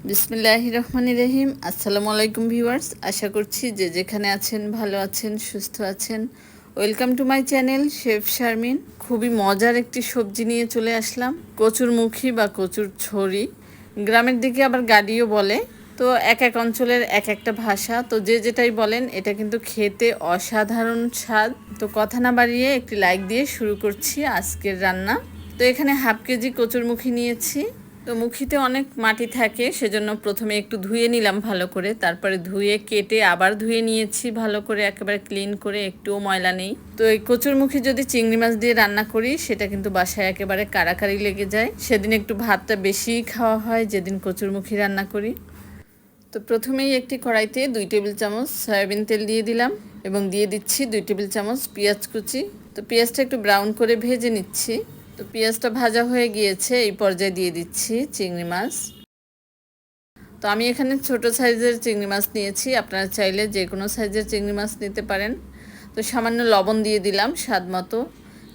বিসমিল্লাহির রহমানির রহিম। আসসালামু আলাইকুম ভিউয়ার্স, আশা করছি যে যেখানে আছেন ভালো আছেন, সুস্থ আছেন। Welcome to my channel chef Sharmin. খুবই মজার একটি সবজি নিয়ে চলে আসলাম, কচুরমুখী বা কচুর ছড়ি। গ্রামের দিকে আবার গাড়িও বলে, তো এক এক অঞ্চলের এক একটা ভাষা, তো যে যেটাই বলেন এটা কিন্তু খেতে অসাধারণ স্বাদ। তো কথা না বাড়িয়ে একটি লাইক দিয়ে শুরু করছি আজকের রান্না। তো এখানে হাফ কেজি কচুরমুখী নিয়েছি। তো মুখিতে অনেক মাটি থাকে, সেজন্য প্রথমে একটু ধুয়ে নিলাম ভালো করে, তারপরে ধুয়ে কেটে আবার ধুয়ে নিয়েছি ভালো করে, একেবারে ক্লিন করে, একটুও ময়লা নেই। তো এই কচুরমুখী যদি চিংড়ি মাছ দিয়ে রান্না করি সেটা কিন্তু বাসায় একেবারে কাড়াকাড়ি লেগে যায়। সেদিন একটু ভাতটা বেশিই খাওয়া হয় যেদিন কচুরমুখী রান্না করি। তো প্রথমেই একটি কড়াইতে 2 টেবিল চামচ সয়াবিন তেল দিয়ে দিলাম এবং দিয়ে দিচ্ছি 2 টেবিল চামচ পেঁয়াজ কুচি। তো পেঁয়াজটা একটু ব্রাউন করে ভেজে নিচ্ছি। তো পেঁয়াজটা ভাজা হয়ে গিয়েছে, এই পর্যায়ে দিয়ে দিচ্ছি চিংড়ি মাছ। তো আমি এখানে ছোট সাইজের চিংড়ি মাছ নিয়েছি, আপনারা চাইলে যে কোনো সাইজের চিংড়ি মাছ নিতে পারেন। তো সামান্য লবণ দিয়ে দিলাম স্বাদ মতো।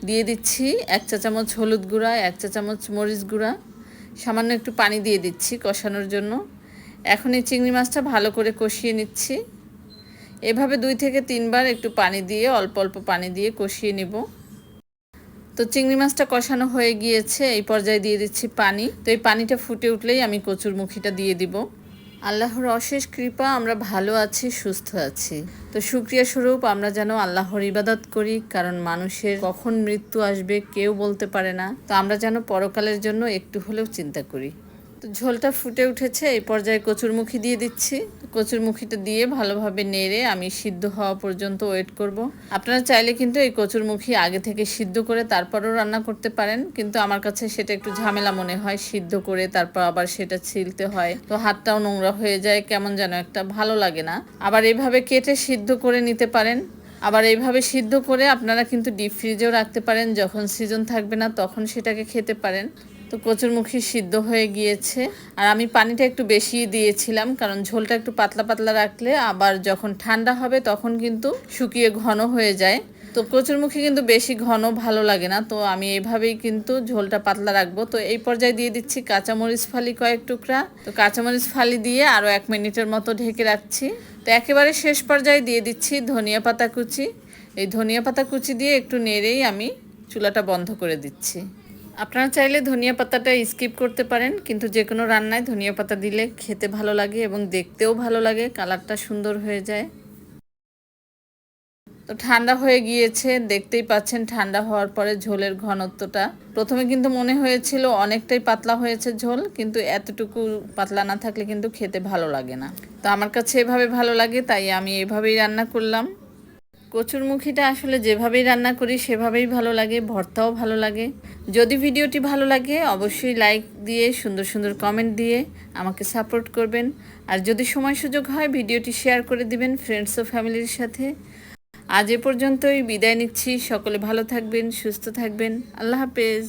দিয়ে দিচ্ছি 1 চা চামচ হলুদ গুঁড়া, 1 চা চামচ মরিচ গুঁড়া, সামান্য একটু পানি দিয়ে দিচ্ছি কষানোর জন্য। এখন এই চিংড়ি মাছটা ভালো করে কষিয়ে নিচ্ছি। এভাবে 2 থেকে 3 বার একটু পানি দিয়ে, অল্প অল্প পানি দিয়ে কষিয়ে নিব। তো চিংড়ি মাছটা কষানো হয়ে গিয়েছে, এই পর্যায়ে দিয়ে দিচ্ছি পানি। তো এই পানিটা ফুটে উঠলেই আমি কচুরমুখীটা দিয়ে দিব। আল্লাহর অশেষ কৃপা, আমরা ভালো আছি, সুস্থ আছি। তো শুকরিয়া স্বরূপ আমরা যেন আল্লাহর ইবাদত করি, কারণ মানুষের কখন মৃত্যু আসবে কেউ বলতে পারে না। তো আমরা যেন পরকালের জন্য একটু হলেও চিন্তা করি। তো ঝোলটা ফুটে উঠেছে, এই পর্যায়ে কচুরমুখী দিয়ে দিচ্ছি। কচুরমুখীটা দিয়ে ভালোভাবে নেড়ে আমি সিদ্ধ হওয়া পর্যন্ত ওয়েট করব। আপনারা চাইলে কিন্তু এই কচুরমুখী আগে থেকে সিদ্ধ করে তারপরও রান্না করতে পারেন, কিন্তু আমার কাছে সেটা একটু ঝামেলা মনে হয়। সিদ্ধ করে তারপর আবার সেটা ছিলতে হয়, তো হাতটাও নোংরা হয়ে যায়, কেমন যেন একটা ভালো লাগে না। আবার এইভাবে কেটে সিদ্ধ করে নিতে পারেন। আবার এইভাবে সিদ্ধ করে আপনারা কিন্তু ডিপ ফ্রিজেও রাখতে পারেন, যখন সিজন থাকবে না তখন সেটাকে খেতে পারেন। তো কচুরমুখী সিদ্ধ হয়ে গিয়েছে, আর আমি পানিটা একটু বেশি দিয়েছিলাম, কারণ ঝোলটা একটু পাতলা পাতলা রাখলে আবার যখন ঠান্ডা হবে তখন কিন্তু শুকিয়ে ঘন হয়ে যায়। তো কচুরমুখী কিন্তু বেশি ঘন ভালো লাগে না, তো আমি এভাবেই কিন্তু ঝোলটা পাতলা রাখবো। তো এই পর্যায়ে দিয়ে দিচ্ছি কাঁচামরিচ ফালি কয়েক টুকরা। তো কাঁচামরিচ ফালি দিয়ে আরও 1 মিনিটের মতো ঢেকে রাখছি। তো একেবারে শেষ পর্যায়ে দিয়ে দিচ্ছি ধনিয়া পাতা কুচি। এই ধনিয়া পাতা কুচি দিয়ে একটু নেড়েই আমি চুলাটা বন্ধ করে দিচ্ছি। আপনারা চাইলে ধনিয়া পাতাটা স্কিপ করতে পারেন, কিন্তু যে কোনো রান্নায় ধনিয়া পাতা দিলে খেতে ভালো লাগে এবং দেখতেও ভালো লাগে, কালারটা সুন্দর হয়ে যায়। তো ঠান্ডা হয়ে গিয়েছে, দেখতেই পাচ্ছেন ঠান্ডা হওয়ার পরে ঝোলের ঘনত্বটা। প্রথমে কিন্তু মনে হয়েছিল অনেকটাই পাতলা হয়েছে ঝোল, কিন্তু এতটুকু পাতলা না থাকলে কিন্তু খেতে ভালো লাগে না। তো আমার কাছে এভাবে ভালো লাগে, তাই আমি এভাবেই রান্না করলাম। কচুরমুখীটা আসলে যেভাবেই রান্না করি সেভাবেই ভালো লাগে, ভর্তাও ভালো লাগে। যদি ভিডিওটি ভালো লাগে অবশ্যই লাইক দিয়ে, সুন্দর সুন্দর কমেন্ট দিয়ে আমাকে সাপোর্ট করবেন। আর যদি সময় সুযোগ হয় ভিডিওটি শেয়ার করে দিবেন ফ্রেন্ডস ও ফ্যামিলির সাথে। আজ এ পর্যন্তই বিদায় নিচ্ছি। সকলে ভালো থাকবেন, সুস্থ থাকবেন। আল্লাহ হাফেজ।